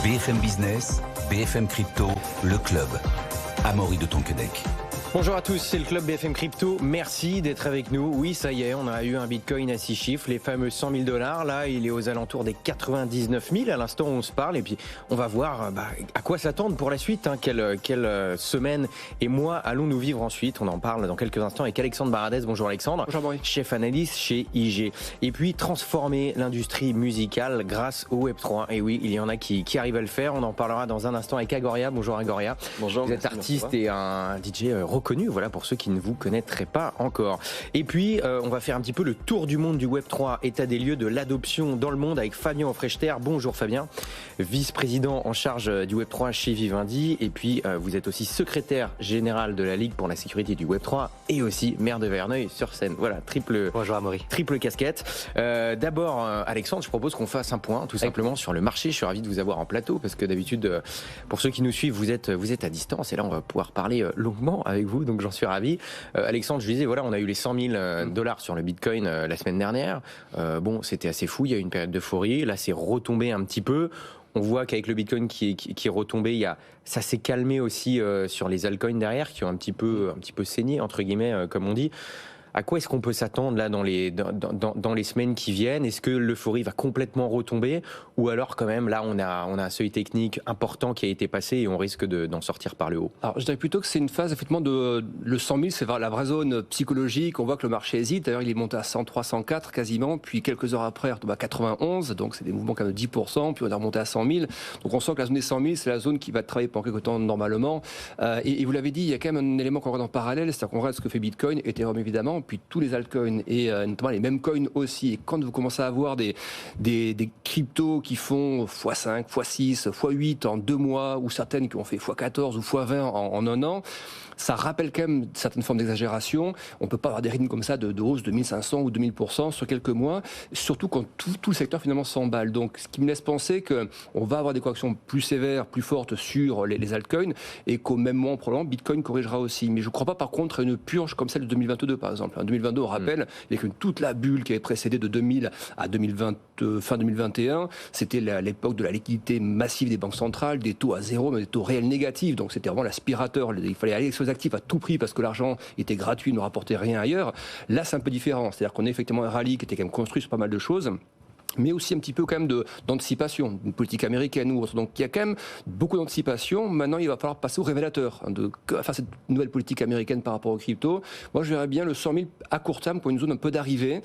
BFM Business, BFM Crypto, le club. Amaury de Tonquédec. Bonjour à tous, c'est le club BFM Crypto. Merci d'être avec nous. Oui, ça y est, on a eu un Bitcoin à 6 chiffres, les fameux 100 000 $. Là, il est aux alentours des 99 000 à l'instant où on se parle. Et puis, on va voir à quoi s'attendre pour la suite. Quelle semaine et mois allons-nous vivre ensuite? On en parle dans quelques instants avec Alexandre Baradez. Bonjour Alexandre. Bonjour Maurice. Chef analyste chez IG. Et puis, transformer l'industrie musicale grâce au Web3. Et oui, il y en a qui arrivent à le faire. On en parlera dans un instant avec Agoria. Bonjour Agoria. Bonjour. Vous êtes artiste et un DJ reconnu, voilà, pour ceux qui ne vous connaîtraient pas encore. Et puis, on va faire un petit peu le tour du monde du Web3, état des lieux de l'adoption dans le monde avec Fabien Offrechter. Bonjour Fabien, vice-président en charge du Web3 chez Vivendi. Et puis, vous êtes aussi secrétaire général de la Ligue pour la sécurité du Web3 et aussi maire de Verneuil-sur-Seine. Voilà, Bonjour Amaury. Triple casquette. D'abord, Alexandre, je propose qu'on fasse un point tout simplement sur le marché. Je suis ravi de vous avoir en plateau parce que d'habitude, pour ceux qui nous suivent, vous êtes à distance et là, on va pouvoir parler longuement avec vous. Donc, j'en suis ravi. Alexandre, je disais, voilà, on a eu les 100 000 $ sur le Bitcoin la semaine dernière. Bon, c'était assez fou. Il y a eu une période d'euphorie. Là, c'est retombé un petit peu. On voit qu'avec le Bitcoin qui est retombé, ça s'est calmé aussi sur les altcoins derrière qui ont un petit peu saigné, entre guillemets, comme on dit. À quoi est-ce qu'on peut s'attendre là dans les semaines qui viennent? Est-ce que l'euphorie va complètement retomber ou alors quand même là on a un seuil technique important qui a été passé et on risque d'en sortir par le haut? Alors je dirais plutôt que c'est une phase effectivement le 100 000, c'est la vraie zone psychologique. On voit que le marché hésite. D'ailleurs il est monté à 103, 104 quasiment, puis quelques heures après il retombe à 91. Donc c'est des mouvements quand même de 10%. Puis on est remonté à 100 000. Donc on sent que la zone des 100 000 c'est la zone qui va travailler pendant quelques temps normalement. Et vous l'avez dit, il y a quand même un élément qu'on regarde en parallèle, c'est-à-dire qu'on regarde ce que fait Bitcoin, Ethereum évidemment, puis tous les altcoins et notamment les mêmes coins aussi. Et quand vous commencez à avoir des cryptos qui font x5, x6, x8 en 2 mois, ou certaines qui ont fait x14 ou x20 en un an, ça rappelle quand même certaines formes d'exagération. On ne peut pas avoir des rythmes comme ça de hausse de 1500 ou 2000% sur quelques mois, surtout quand tout le secteur finalement s'emballe. Donc ce qui me laisse penser qu'on va avoir des corrections plus sévères, plus fortes sur les altcoins et qu'au même moment, probablement, Bitcoin corrigera aussi. Mais je ne crois pas par contre à une purge comme celle de 2022 par exemple. En 2022, on rappelle, il y a que toute la bulle qui avait précédé de 2000 à 2020, fin 2021, c'était l'époque de la liquidité massive des banques centrales, des taux à zéro, mais des taux réels négatifs. Donc c'était vraiment l'aspirateur. Il fallait aller sur les actifs à tout prix parce que l'argent était gratuit, ne rapportait rien ailleurs. Là, c'est un peu différent. C'est-à-dire qu'on a effectivement un rallye qui était quand même construit sur pas mal de choses, mais aussi un petit peu quand même d'anticipation, une politique américaine ou autre. Donc il y a quand même beaucoup d'anticipation. Maintenant, il va falloir passer au révélateur, faire cette nouvelle politique américaine par rapport aux cryptos. Moi, je verrais bien le 100 000 à court terme pour une zone un peu d'arrivée,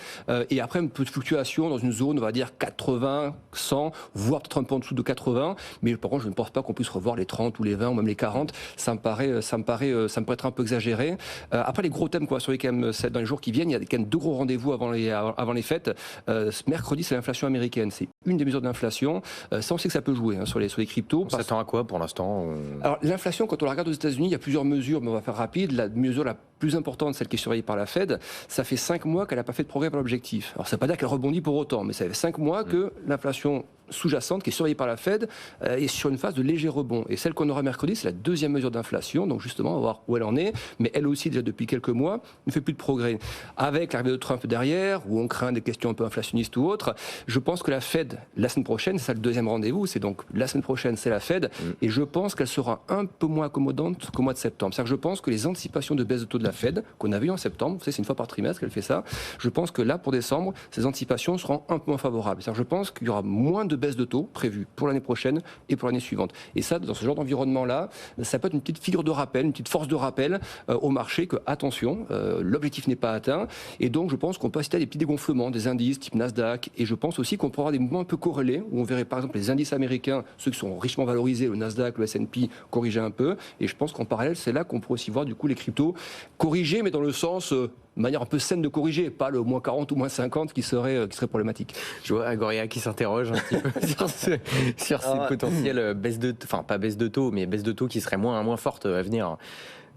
et après un peu de fluctuation dans une zone, on va dire 80, 100, voire peut-être un peu en dessous de 80. Mais par contre, je ne pense pas qu'on puisse revoir les 30 ou les 20 ou même les 40. Ça me paraît être un peu exagéré. Après, les gros thèmes qu'on va surveiller quand même dans les jours qui viennent, il y a quand même 2 gros rendez-vous avant les fêtes. Ce mercredi, c'est l'inflation américaine, c'est une des mesures d'inflation. Ça, on sait que ça peut jouer sur les cryptos. On s'attend à quoi pour l'instant? Alors l'inflation, quand on la regarde aux États-Unis, il y a plusieurs mesures, mais on va faire rapide. La mesure la plus importante, celle qui est surveillée par la Fed, ça fait 5 mois qu'elle n'a pas fait de progrès vers l'objectif. Alors ça ne veut pas dire qu'elle rebondit pour autant, mais ça fait 5 mois que l'inflation sous-jacente, qui est surveillée par la Fed, est sur une phase de léger rebond. Et celle qu'on aura mercredi, c'est la deuxième mesure d'inflation. Donc justement, on va voir où elle en est. Mais elle aussi, déjà depuis quelques mois, ne fait plus de progrès. Avec l'arrivée de Trump derrière, où on craint des questions un peu inflationnistes ou autres, je pense que la Fed, la semaine prochaine, c'est ça le deuxième rendez-vous, c'est donc la semaine prochaine, c'est la Fed, et je pense qu'elle sera un peu moins accommodante qu'au mois de septembre. C'est-à-dire que je pense que les anticipations de baisse de taux de la Fed, qu'on avait eu en septembre, vous savez, c'est une fois par trimestre qu'elle fait ça, je pense que là, pour décembre, ces anticipations seront un peu moins favorables. C'est-à-dire que je pense qu'il y aura moins de baisse de taux prévues pour l'année prochaine et pour l'année suivante. Et ça, dans ce genre d'environnement-là, ça peut être une petite figure de rappel, une petite force de rappel au marché que, attention, l'objectif n'est pas atteint, et donc je pense qu'on peut assister à des petits dégonflements des indices type Nasdaq, et je pense aussi qu'on pourra avoir des mouvements un peu corrélés, où on verrait par exemple les indices américains, ceux qui sont richement valorisés, le Nasdaq, le S&P, corriger un peu, et je pense qu'en parallèle, c'est là qu'on pourrait aussi voir du coup les cryptos corriger, mais dans le sens de manière un peu saine de corriger, pas le moins 40 ou moins 50 qui serait problématique. Je vois Agoria qui s'interroge un petit peu sur ces potentielles baisses de, enfin pas baisse de taux, mais baisse de taux qui seraient moins fortes à venir.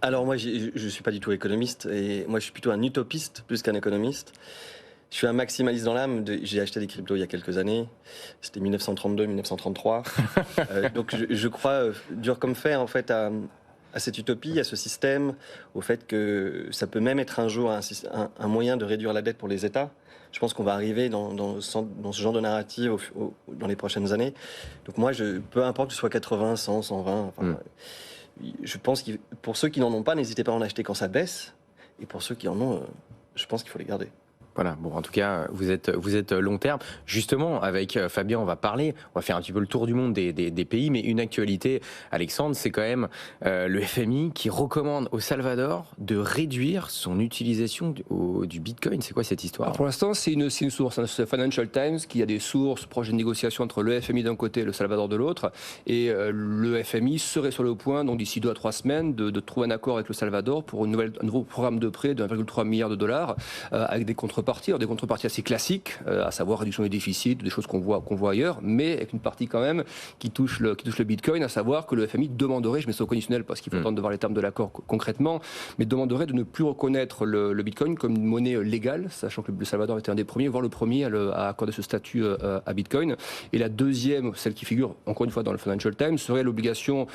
Alors moi, je ne suis pas du tout économiste, et moi je suis plutôt un utopiste plus qu'un économiste. Je suis un maximaliste dans l'âme. J'ai acheté des cryptos il y a quelques années. C'était 1932, 1933. Donc je crois dur comme fer en fait à cette utopie, à ce système, au fait que ça peut même être un jour un moyen de réduire la dette pour les États. Je pense qu'on va arriver dans ce genre de narrative dans les prochaines années. Donc moi, peu importe que ce soit 80, 100, 120, je pense que pour ceux qui n'en ont pas, n'hésitez pas à en acheter quand ça baisse. Et pour ceux qui en ont, je pense qu'il faut les garder. Voilà, bon, en tout cas, vous êtes long terme. Justement, avec Fabien, on va faire un petit peu le tour du monde des pays, mais une actualité, Alexandre, c'est quand même le FMI qui recommande au Salvador de réduire son utilisation du Bitcoin. C'est quoi cette histoire? Alors pour l'instant, c'est une source. C'est Financial Times qui a des sources proches de négociations entre le FMI d'un côté et le Salvador de l'autre. Et le FMI serait sur le point, donc d'ici 2 à 3 semaines, de trouver un accord avec le Salvador pour un nouveau programme de prêt de 1,3 milliard de dollars avec des contreparties assez classiques, à savoir réduction des déficits, des choses qu'on voit ailleurs, mais avec une partie quand même qui touche le Bitcoin, à savoir que le FMI demanderait, je mets ça au conditionnel parce qu'il faut attendre de voir les termes de l'accord concrètement, mais demanderait de ne plus reconnaître le Bitcoin comme une monnaie légale, sachant que le Salvador était un des premiers, voire le premier à accorder ce statut à Bitcoin. Et la deuxième, celle qui figure encore une fois dans le Financial Times, serait l'obligation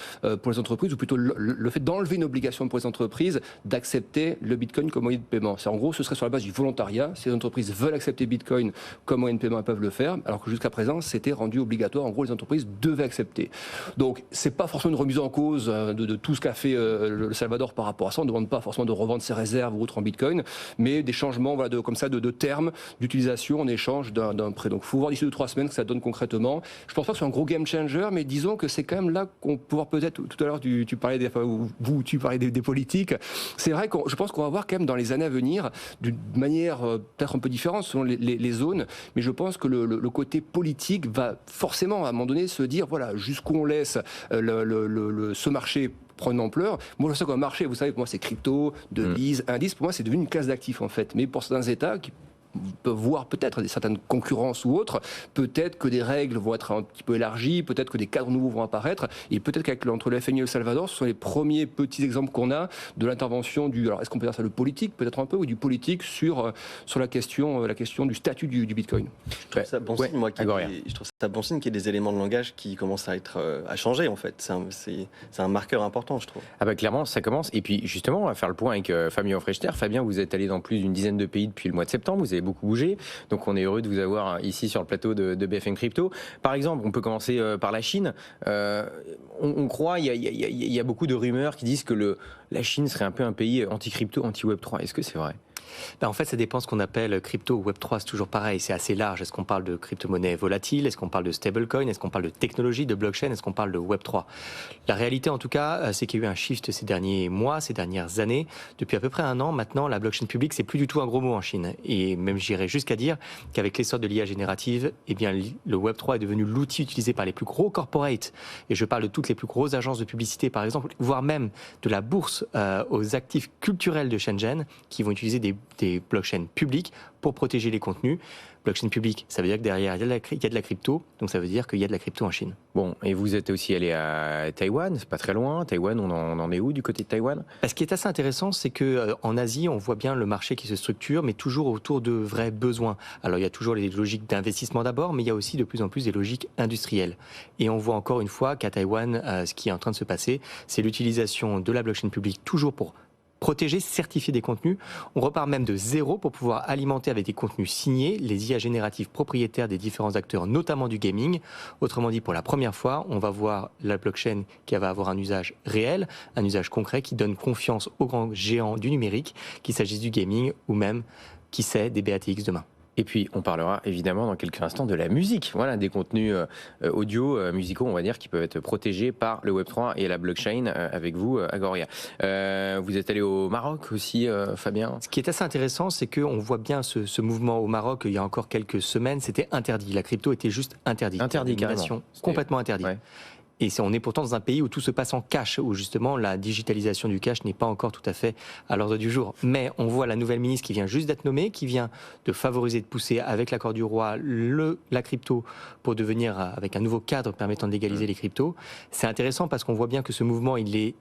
pour les entreprises, ou plutôt le fait d'enlever une obligation pour les entreprises d'accepter le Bitcoin comme moyen de paiement. En gros, ce serait sur la base du volontariat. Si les entreprises veulent accepter Bitcoin comme moyen de paiement, elles peuvent le faire, alors que jusqu'à présent, c'était rendu obligatoire. En gros, les entreprises devaient accepter. Donc, c'est pas forcément une remise en cause de tout ce qu'a fait le Salvador par rapport à ça. On ne demande pas forcément de revendre ses réserves ou autres en Bitcoin, mais des changements de termes d'utilisation en échange d'un prêt. Donc, il faut voir d'ici 2-3 semaines que ça donne concrètement. Je pense pas que ce soit un gros game changer, mais disons que c'est quand même là qu'on peut voir peut-être, tout à l'heure, tu parlais tu parlais des politiques. C'est vrai que je pense qu'on va voir quand même dans les années à venir, d'une manière peut-être un peu différente selon les zones, mais je pense que le côté politique va forcément à un moment donné se dire voilà, jusqu'où on laisse ce marché prendre une ampleur. Moi, je sais qu'un marché, vous savez, pour moi, c'est crypto, devises, indices. Pour moi, c'est devenu une classe d'actifs, en fait. Mais pour certains États qui peuvent voir peut-être certaines concurrences ou autres, peut-être que des règles vont être un petit peu élargies, peut-être que des cadres nouveaux vont apparaître, et peut-être qu'entre le FMI et le Salvador, ce sont les premiers petits exemples qu'on a de l'intervention alors est-ce qu'on peut dire ça le politique, peut-être un peu, ou du politique sur la question du statut du Bitcoin. Je trouve ça bon signe, moi, je trouve ça bon signe qu'il y ait des éléments de langage qui commencent à changer, en fait. C'est un marqueur important, je trouve. Ah bah clairement, ça commence. Et puis justement, on va faire le point avec Fabien Frechter. Fabien, vous êtes allé dans plus d'une dizaine de pays depuis le mois de septembre, vous avez beaucoup bougé, donc on est heureux de vous avoir ici sur le plateau de BFM Crypto. Par exemple, on peut commencer par la Chine. On croit, il y a beaucoup de rumeurs qui disent que la Chine serait un peu un pays anti-crypto, anti-Web3. Est-ce que c'est vrai ? En fait, ça dépend ce qu'on appelle crypto ou Web3, c'est toujours pareil, c'est assez large. Est-ce qu'on parle de crypto-monnaie volatile? Est-ce qu'on parle de stablecoin? Est-ce qu'on parle de technologie, de blockchain? Est-ce qu'on parle de Web3? La réalité, en tout cas, c'est qu'il y a eu un shift ces derniers mois, ces dernières années. Depuis à peu près 1 an, maintenant, la blockchain publique, c'est plus du tout un gros mot en Chine. Et même, j'irais jusqu'à dire qu'avec l'essor de l'IA générative, eh bien, le Web3 est devenu l'outil utilisé par les plus gros corporates. Et je parle de toutes les plus grosses agences de publicité, par exemple, voire même de la bourse aux actifs culturels de Shenzhen, qui vont utiliser des blockchains publiques pour protéger les contenus. Blockchain publique, ça veut dire que derrière, il y a de la crypto, donc ça veut dire qu'il y a de la crypto en Chine. Bon, et vous êtes aussi allé à Taïwan, c'est pas très loin. Taïwan, on en est où du côté de Taïwan ? Ce qui est assez intéressant, c'est qu'en Asie, on voit bien le marché qui se structure, mais toujours autour de vrais besoins. Alors il y a toujours les logiques d'investissement d'abord, mais il y a aussi de plus en plus des logiques industrielles. Et on voit encore une fois qu'à Taïwan, ce qui est en train de se passer, c'est l'utilisation de la blockchain publique toujours pour protéger, certifier des contenus. On repart même de zéro pour pouvoir alimenter avec des contenus signés les IA génératives propriétaires des différents acteurs, notamment du gaming. Autrement dit, pour la première fois, on va voir la blockchain qui va avoir un usage réel, un usage concret qui donne confiance aux grands géants du numérique, qu'il s'agisse du gaming ou même, qui sait, des BATX demain. Et puis, on parlera évidemment dans quelques instants de la musique. Voilà, des contenus audio, musicaux, on va dire, qui peuvent être protégés par le Web3 et la blockchain avec vous, Agoria. Vous êtes allé au Maroc aussi, Fabien ? Ce qui est assez intéressant, c'est qu'on voit bien ce mouvement au Maroc. Il y a encore quelques semaines, c'était interdit. La crypto était juste interdite. Interdit, carrément. Complètement interdite. Ouais. Et on est pourtant dans un pays où tout se passe en cash, où justement la digitalisation du cash n'est pas encore tout à fait à l'ordre du jour. Mais on voit la nouvelle ministre qui vient juste d'être nommée, qui vient de favoriser, de pousser avec l'accord du roi la crypto pour devenir avec un nouveau cadre permettant de légaliser les cryptos. C'est intéressant parce qu'on voit bien que ce mouvement, il est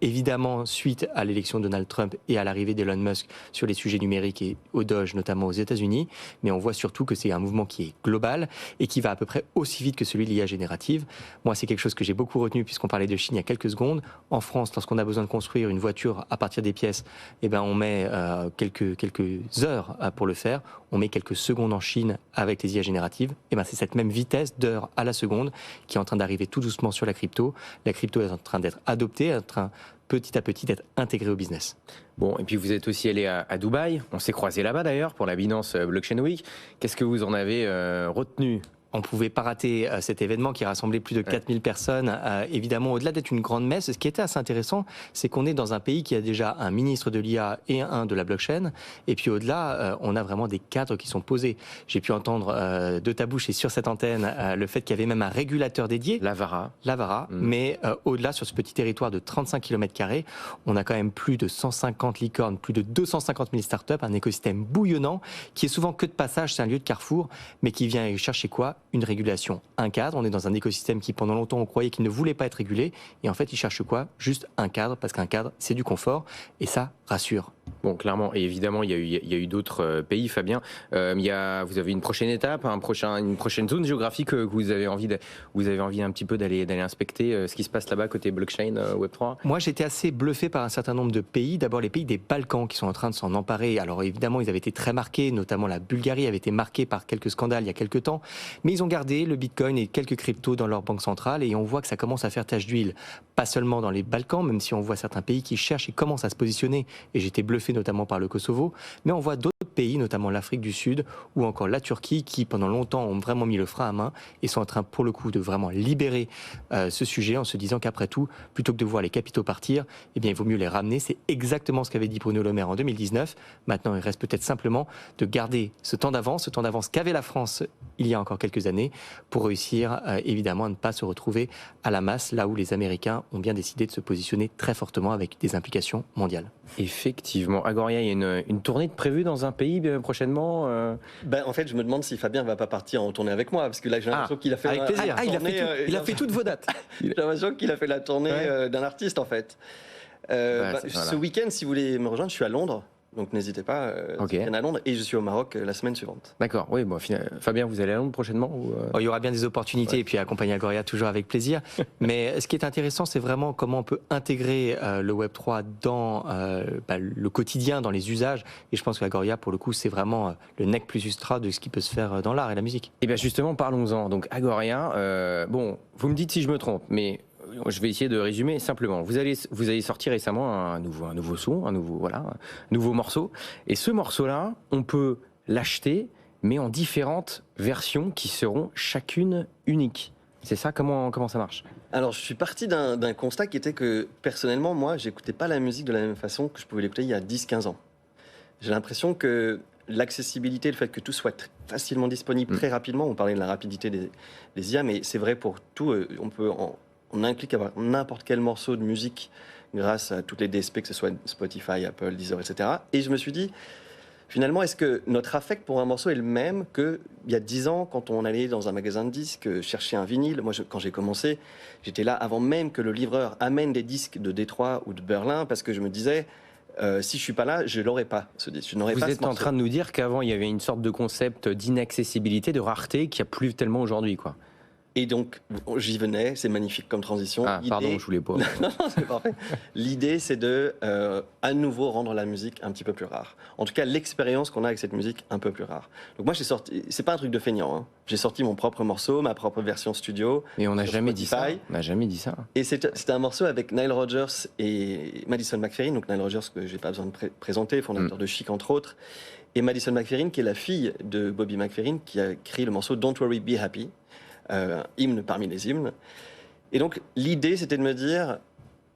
évidemment suite à l'élection de Donald Trump et à l'arrivée d'Elon Musk sur les sujets numériques et au Doge, notamment aux États-Unis. Mais on voit surtout que c'est un mouvement qui est global et qui va à peu près aussi vite que celui de l'IA générative. Moi, c'est quelque chose que j'ai beaucoup retenu puisqu'on parlait de Chine il y a quelques secondes. En France, lorsqu'on a besoin de construire une voiture à partir des pièces, eh ben, on met quelques heures pour le faire. On met quelques secondes en Chine avec les IA génératives. Eh ben, c'est cette même vitesse d'heure à la seconde qui est en train d'arriver tout doucement sur la crypto. La crypto est en train d'être adoptée, en train petit à petit d'être intégrée au business. Bon, et puis vous êtes aussi allé à Dubaï. On s'est croisé là-bas d'ailleurs pour la Binance Blockchain Week. Qu'est-ce que vous en avez retenu ? On ne pouvait pas rater cet événement qui rassemblait plus de 4000 personnes. Évidemment, au-delà d'être une grande messe, ce qui était assez intéressant, c'est qu'on est dans un pays qui a déjà un ministre de l'IA et un de la blockchain. Et puis au-delà, on a vraiment des cadres qui sont posés. J'ai pu entendre de ta bouche et sur cette antenne le fait qu'il y avait même un régulateur dédié. L'Avara. Mais au-delà, sur ce petit territoire de 35 km², on a quand même plus de 150 licornes, plus de 250 000 startups, un écosystème bouillonnant qui est souvent que de passage, c'est un lieu de carrefour, mais qui vient chercher quoi ? Une régulation, un cadre. On est dans un écosystème qui, pendant longtemps, on croyait qu'il ne voulait pas être régulé. Et en fait, il cherche quoi ? Juste un cadre, parce qu'un cadre, c'est du confort. Et ça rassure. Bon, clairement. Et évidemment, il y a eu d'autres pays, Fabien. Vous avez une prochaine étape, une prochaine zone géographique que vous avez envie un petit peu d'aller inspecter ce qui se passe là-bas côté blockchain, Web3 ? Moi, j'étais assez bluffé par un certain nombre de pays. D'abord, les pays des Balkans qui sont en train de s'en emparer. Alors, évidemment, ils avaient été très marqués, notamment la Bulgarie avait été marquée par quelques scandales il y a quelques temps. Mais ils ont gardé le Bitcoin et quelques cryptos dans leur banque centrale et on voit que ça commence à faire tache d'huile. Pas seulement dans les Balkans, même si on voit certains pays qui cherchent et commencent à se positionner. Et j'étais bluffé notamment par le Kosovo. Mais on voit d'autres pays, notamment l'Afrique du Sud ou encore la Turquie, qui pendant longtemps ont vraiment mis le frein à main et sont en train pour le coup de vraiment libérer ce sujet en se disant qu'après tout, plutôt que de voir les capitaux partir, eh bien il vaut mieux les ramener. C'est exactement ce qu'avait dit Bruno Le Maire en 2019. Maintenant, il reste peut-être simplement de garder ce temps d'avance qu'avait la France il y a encore quelques années, pour réussir évidemment à ne pas se retrouver à la masse, là où les Américains ont bien décidé de se positionner très fortement avec des implications mondiales. Effectivement. Agoria, il y a une tournée de prévue dans un pays prochainement En fait, je me demande si Fabien va pas partir en tournée avec moi, parce que là, j'ai l'impression qu'il a fait avec plaisir. Il a fait toutes vos dates. J'ai l'impression qu'il a fait la tournée d'un artiste, en fait. Voilà. Ce week-end, si vous voulez me rejoindre, je suis à Londres. Donc n'hésitez pas, je viens à Londres et je suis au Maroc la semaine suivante. D'accord, oui, bon, Fabien, vous allez à Londres prochainement ou Il y aura bien des opportunités et puis accompagner Agoria toujours avec plaisir. Mais ce qui est intéressant, c'est vraiment comment on peut intégrer le Web3 dans le quotidien, dans les usages. Et je pense que Agoria, pour le coup, c'est vraiment le nec plus ultra de ce qui peut se faire dans l'art et la musique. Et bien justement, parlons-en. Donc Agoria, vous me dites si je me trompe, mais je vais essayer de résumer simplement. Vous allez sortir récemment un nouveau son, un nouveau morceau. Et ce morceau-là, on peut l'acheter, mais en différentes versions qui seront chacune uniques. C'est ça, comment ça marche ? Alors, je suis parti d'un constat qui était que, personnellement, moi, j'écoutais pas la musique de la même façon que je pouvais l'écouter il y a 10-15 ans. J'ai l'impression que l'accessibilité, le fait que tout soit facilement disponible très rapidement, on parlait de la rapidité des IA, mais c'est vrai pour tout, on implique avoir n'importe quel morceau de musique grâce à toutes les DSP, que ce soit Spotify, Apple, Deezer, etc. Et je me suis dit, finalement, est-ce que notre affect pour un morceau est le même qu'il y a 10 ans, quand on allait dans un magasin de disques chercher un vinyle ? Moi, quand j'ai commencé, j'étais là avant même que le livreur amène des disques de Détroit ou de Berlin, parce que je me disais, si je suis pas là, je l'aurais pas, ce disque. Je n'aurais pas ce morceau. Vous êtes en train de nous dire qu'avant, il y avait une sorte de concept d'inaccessibilité, de rareté, qu'il n'y a plus tellement aujourd'hui, quoi. Et donc, j'y venais, c'est magnifique comme transition. Pardon, je voulais pas. Non, c'est parfait. L'idée, c'est de, à nouveau, rendre la musique un petit peu plus rare. En tout cas, l'expérience qu'on a avec cette musique, un peu plus rare. Donc moi, j'ai sorti, c'est pas un truc de feignant, hein. J'ai sorti mon propre morceau, ma propre version studio. Mais on n'a jamais dit ça. On n'a jamais dit ça. Et c'était un morceau avec Nile Rodgers et Madison McFerrin. Donc Nile Rodgers, que j'ai pas besoin de présenter, fondateur de Chic, entre autres. Et Madison McFerrin, qui est la fille de Bobby McFerrin, qui a écrit le morceau Don't Worry, Be Happy. Hymne parmi les hymnes. Et donc l'idée, c'était de me dire,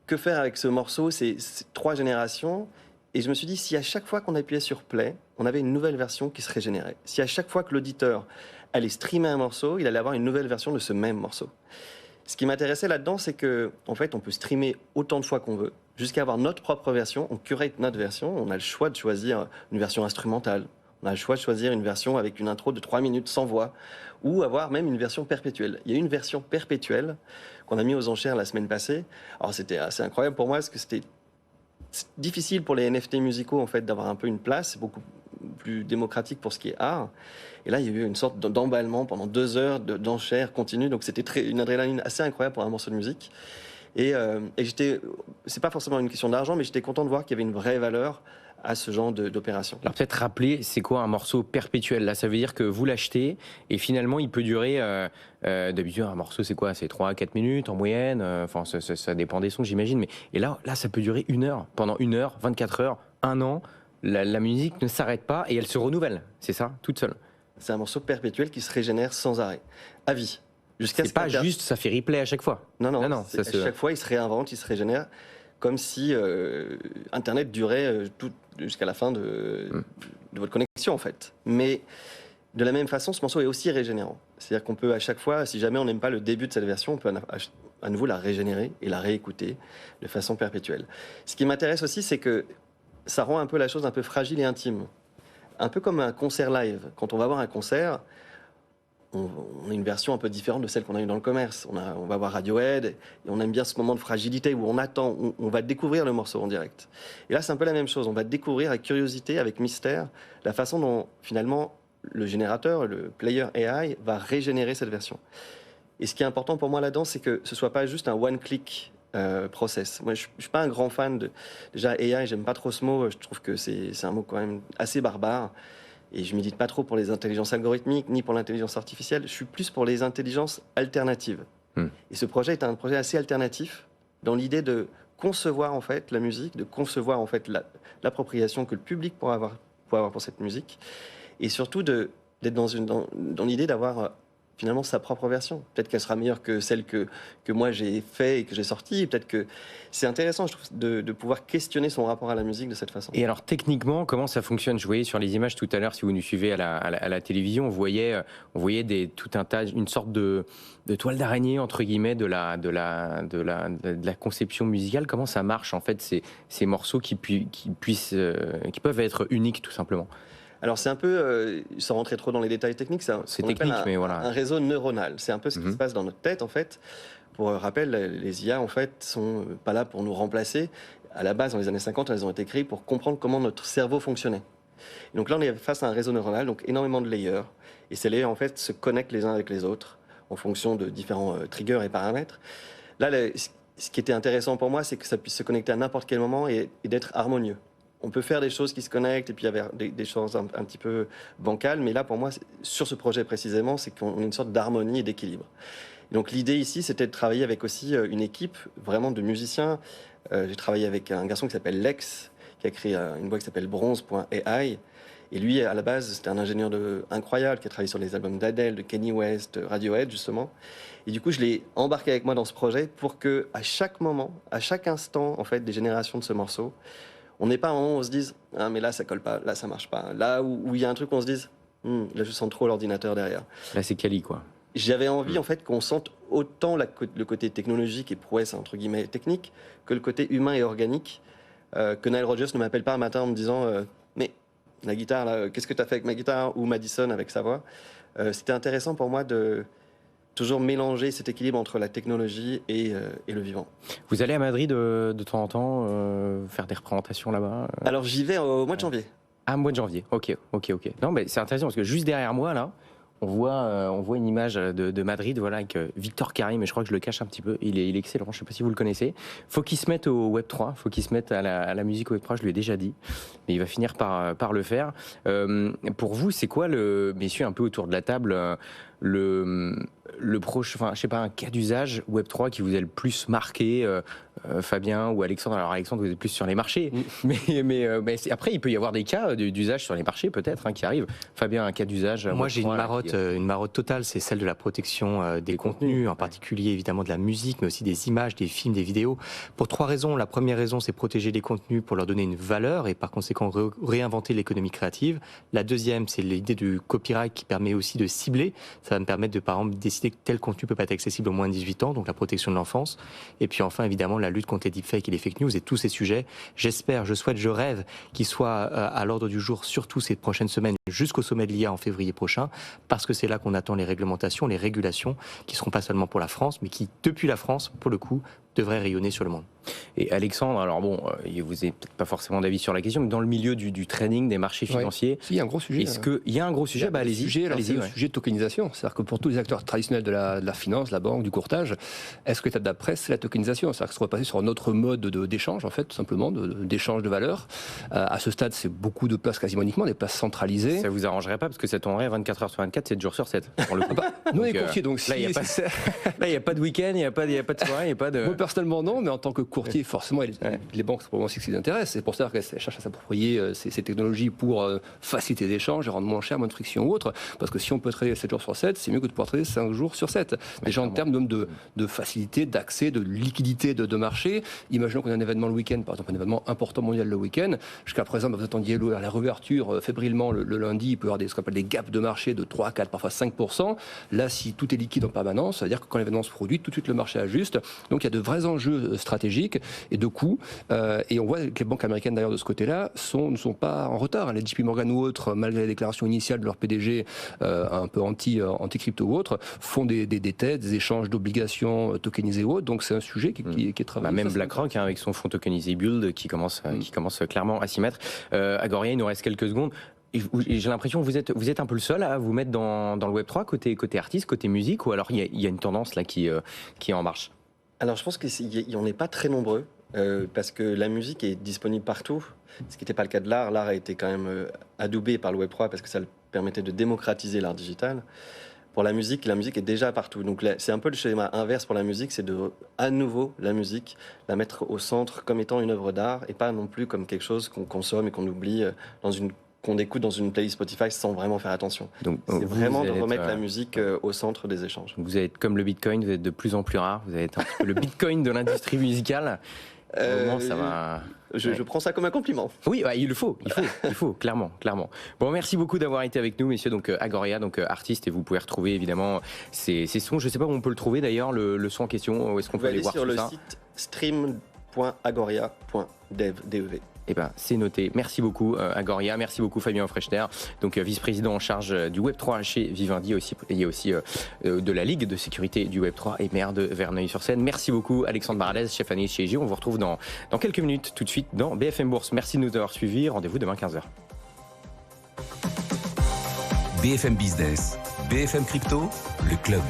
que faire avec ce morceau ? C'est 3 générations. Et je me suis dit, si à chaque fois qu'on appuyait sur play, on avait une nouvelle version qui serait générée. Si à chaque fois que l'auditeur allait streamer un morceau, il allait avoir une nouvelle version de ce même morceau. Ce qui m'intéressait là-dedans, c'est que, en fait, on peut streamer autant de fois qu'on veut, jusqu'à avoir notre propre version. On curate notre version. On a le choix de choisir une version instrumentale. On a le choix de choisir une version avec une intro de 3 minutes sans voix ou avoir même une version perpétuelle. Il y a une version perpétuelle qu'on a mis aux enchères la semaine passée. Alors c'était assez incroyable pour moi parce que c'est difficile pour les NFT musicaux en fait d'avoir un peu une place. C'est beaucoup plus démocratique pour ce qui est art. Et là, il y a eu une sorte d'emballement pendant 2 heures d'enchères continues. Donc c'était une adrénaline assez incroyable pour un morceau de musique. Et c'est pas forcément une question d'argent, mais j'étais content de voir qu'il y avait une vraie valeur à ce genre d'opération. Alors peut-être rappeler, c'est quoi un morceau perpétuel? Là, ça veut dire que vous l'achetez et finalement, il peut durer, d'habitude, un morceau, c'est quoi? C'est 3 à 4 minutes en moyenne, enfin, ça dépend des sons, j'imagine. Et là, ça peut durer 1 heure, pendant 1 heure, 24 heures, 1 an. La musique ne s'arrête pas et elle se renouvelle, c'est ça, toute seule. C'est un morceau perpétuel qui se régénère sans arrêt, à vie. C'est pas juste, ça fait replay à chaque fois. Non, chaque fois, il se réinvente, il se régénère, comme si Internet durait jusqu'à la fin de votre connexion, en fait. Mais de la même façon, ce morceau est aussi régénérant. C'est-à-dire qu'on peut à chaque fois, si jamais on n'aime pas le début de cette version, on peut à nouveau la régénérer et la réécouter de façon perpétuelle. Ce qui m'intéresse aussi, c'est que ça rend un peu la chose un peu fragile et intime. Un peu comme un concert live. Quand on va voir un concert, on a une version un peu différente de celle qu'on a eue dans le commerce. On va voir Radiohead et on aime bien ce moment de fragilité où on attend, on va découvrir le morceau en direct. Et là, c'est un peu la même chose. On va découvrir avec curiosité, avec mystère, la façon dont finalement le générateur, le player AI, va régénérer cette version. Et ce qui est important pour moi là-dedans, c'est que ce soit pas juste un one-click process. Moi, je suis pas un grand fan de... Déjà, AI, j'aime pas trop ce mot. Je trouve que c'est un mot quand même assez barbare. Et je ne milite pas trop pour les intelligences algorithmiques, ni pour l'intelligence artificielle. Je suis plus pour les intelligences alternatives. Et ce projet est un projet assez alternatif dans l'idée de concevoir en fait la musique, de concevoir en fait l'appropriation que le public pourra avoir pour cette musique. Et surtout d'être dans l'idée d'avoir finalement sa propre version. Peut-être qu'elle sera meilleure que celle que moi j'ai fait et que j'ai sortie. Peut-être que c'est intéressant, je trouve, de pouvoir questionner son rapport à la musique de cette façon. Et alors techniquement, comment ça fonctionne? Je voyais sur les images tout à l'heure, si vous nous suivez à la télévision, on voyait tout un tas, une sorte de toile d'araignée entre guillemets de la conception musicale. Comment ça marche en fait ces morceaux qui peuvent être uniques tout simplement? Alors c'est un peu, sans rentrer trop dans les détails techniques, c'est technique, mais voilà. Un réseau neuronal. C'est un peu ce qui se passe dans notre tête en fait. Pour rappel, les IA en fait sont pas là pour nous remplacer. À la base, dans les années 50, elles ont été créées pour comprendre comment notre cerveau fonctionnait. Et donc là, on est face à un réseau neuronal, donc énormément de layers. Et ces layers en fait se connectent les uns avec les autres en fonction de différents triggers et paramètres. Là, ce qui était intéressant pour moi, c'est que ça puisse se connecter à n'importe quel moment et d'être harmonieux. On peut faire des choses qui se connectent et puis il y avait des choses un petit peu bancales, mais là pour moi, sur ce projet précisément, c'est qu'on a une sorte d'harmonie et d'équilibre. Donc l'idée ici, c'était de travailler avec aussi une équipe vraiment de musiciens. J'ai travaillé avec un garçon qui s'appelle Lex, qui a créé une boîte qui s'appelle Bronze.ai. Et lui, à la base, c'était un ingénieur incroyable qui a travaillé sur les albums d'Adele, de Kanye West, Radiohead justement. Et du coup, je l'ai embarqué avec moi dans ce projet pour que à chaque moment, à chaque instant en fait des générations de ce morceau, on n'est pas à un moment où on se dise « Ah, mais là, ça colle pas, là, ça marche pas. » Là où il y a un truc où on se dise « Là, je sens trop l'ordinateur derrière. » Là, c'est quali, quoi. J'avais envie, en fait, qu'on sente autant le côté technologique et prouesse, entre guillemets, technique, que le côté humain et organique. Que Nile Rodgers ne m'appelle pas un matin en me disant « Mais la guitare, là, qu'est-ce que tu as fait avec ma guitare ?» ou Madison avec sa voix. C'était intéressant pour moi de toujours mélanger cet équilibre entre la technologie et le vivant. Vous allez à Madrid de temps en temps faire des représentations là-bas Alors j'y vais au mois de janvier. Ah, mois de janvier, ok. Non, mais c'est intéressant parce que juste derrière moi, là, on voit une image de Madrid, voilà, avec Victor Karim, mais je crois que je le cache un petit peu. Il est excellent, je ne sais pas si vous le connaissez. Faut qu'il se mette au Web3, faut qu'il se mette à la musique au Web3, je lui ai déjà dit, mais il va finir par le faire. Pour vous, c'est quoi, messieurs, un peu autour de la table, le proche, enfin, je sais pas, un cas d'usage Web3 qui vous a le plus marqué, Fabien ou Alexandre? Alors Alexandre, vous êtes plus sur les marchés, mais après il peut y avoir des cas d'usage sur les marchés peut-être qui arrivent. Fabien, un cas d'usage? Moi j'ai une marotte totale, c'est celle de la protection des contenus, en particulier évidemment de la musique, mais aussi des images, des films, des vidéos, pour 3 raisons. La première raison, c'est protéger les contenus pour leur donner une valeur et par conséquent réinventer l'économie créative. La deuxième, c'est l'idée du copyright qui permet aussi de cibler. Ça va me permettre de, par exemple, décider que tel contenu peut pas être accessible au moins de 18 ans, donc la protection de l'enfance. Et puis enfin, évidemment, la lutte contre les deepfakes et les fake news et tous ces sujets. J'espère, je souhaite, je rêve qu'ils soient à l'ordre du jour, surtout ces prochaines semaines, jusqu'au sommet de l'IA en février prochain, parce que c'est là qu'on attend les réglementations, les régulations, qui seront pas seulement pour la France, mais qui, depuis la France, pour le coup, devraient rayonner sur le monde. Et Alexandre, alors bon, vous n'avez peut-être pas forcément d'avis sur la question, mais dans le milieu du trading, des marchés financiers, il y a un gros sujet. Est-ce qu'il y a un gros sujet? Allez-y. C'est le sujet de tokenisation. C'est-à-dire que pour tous les acteurs traditionnels de la finance, de la banque, du courtage, est-ce que l'étape d'après, c'est la tokenisation? C'est-à-dire qu'on va passer sur un autre mode d'échange, en fait, tout simplement, d'échange de valeurs. À ce stade, c'est beaucoup de places, quasiment uniquement, des places centralisées. Ça vous arrangerait pas, parce que ça tournerait 24 heures sur 24, 7 jours sur 7, pour le coup. Nous, on est courtier, donc là, il n'y a pas de week-end, il n'y a pas de soirée, il n'y a pas de... Moi, personnellement, non, mais en tant que courtier, forcément, les banques, c'est probablement aussi ce qui les intéresse. C'est pour ça qu'elles cherchent à s'approprier ces technologies pour faciliter les échanges et rendre moins cher, moins de friction ou autre. Parce que si on peut trader 7 jours sur 7, c'est mieux que de pouvoir trader 5 jours sur 7. Déjà en termes de facilité, d'accès, de liquidité de marché. Imaginons qu'on a un événement le week-end, par exemple un événement important mondial le week-end. Jusqu'à présent, vous attendiez à la réouverture fébrilement le lundi, il peut y avoir ce qu'on appelle des gaps de marché de 3, 4, parfois 5%. Là, si tout est liquide en permanence, ça veut dire que quand l'événement se produit, tout de suite le marché ajuste. Donc il y a de vrais enjeux stratégiques et de coûts. Et on voit que les banques américaines, d'ailleurs, de ce côté-là, ne sont pas en retard. Les JP Morgan ou autres, malgré les déclarations initiales de leur PDG, un peu anti-crypto ou autres, font des dettes, des échanges d'obligations tokenisées ou autres. Donc c'est un sujet qui est travaillé. Même BlackRock, avec son fonds tokenisé Build, qui commence clairement à s'y mettre. Agoria, il nous reste quelques secondes. J'ai l'impression que vous êtes un peu le seul à vous mettre dans le Web3, côté artiste, côté musique, ou alors il y a une tendance là qui est en marche? Alors je pense qu'on n'est pas très nombreux. Parce que la musique est disponible partout, ce qui n'était pas le cas de l'art. L'art a été quand même adoubé par le Web3 parce que ça permettait de démocratiser l'art digital. Pour la musique est déjà partout. Donc c'est un peu le schéma inverse pour la musique, c'est à nouveau la musique, la mettre au centre comme étant une œuvre d'art et pas non plus comme quelque chose qu'on consomme et qu'on oublie qu'on écoute dans une playlist Spotify sans vraiment faire attention. Donc, c'est vraiment de remettre la musique au centre des échanges. Vous allez être comme le Bitcoin, vous êtes de plus en plus rare, vous allez être un peu le Bitcoin de l'industrie musicale. Ça va... Je prends ça comme un compliment. Oui, il faut, clairement. Bon, merci beaucoup d'avoir été avec nous, messieurs. Donc Agoria, artiste, et vous pouvez retrouver évidemment ces sons. Je ne sais pas où on peut le trouver d'ailleurs, le son en question. Où est-ce qu'on peut aller voir sur tout le ça? site stream.agoria.dev. Eh ben, c'est noté. Merci beaucoup Agoria, merci beaucoup Fabien Frechner, donc vice-président en charge du Web3 chez Vivendi. Il y a aussi de la Ligue de sécurité du Web3 et maire de Verneuil-sur-Seine. Merci beaucoup Alexandre Baradez, chef analyste chez EG. On vous retrouve dans quelques minutes, tout de suite dans BFM Bourse. Merci de nous avoir suivis. Rendez-vous demain 15h. BFM Business, BFM Crypto, le club.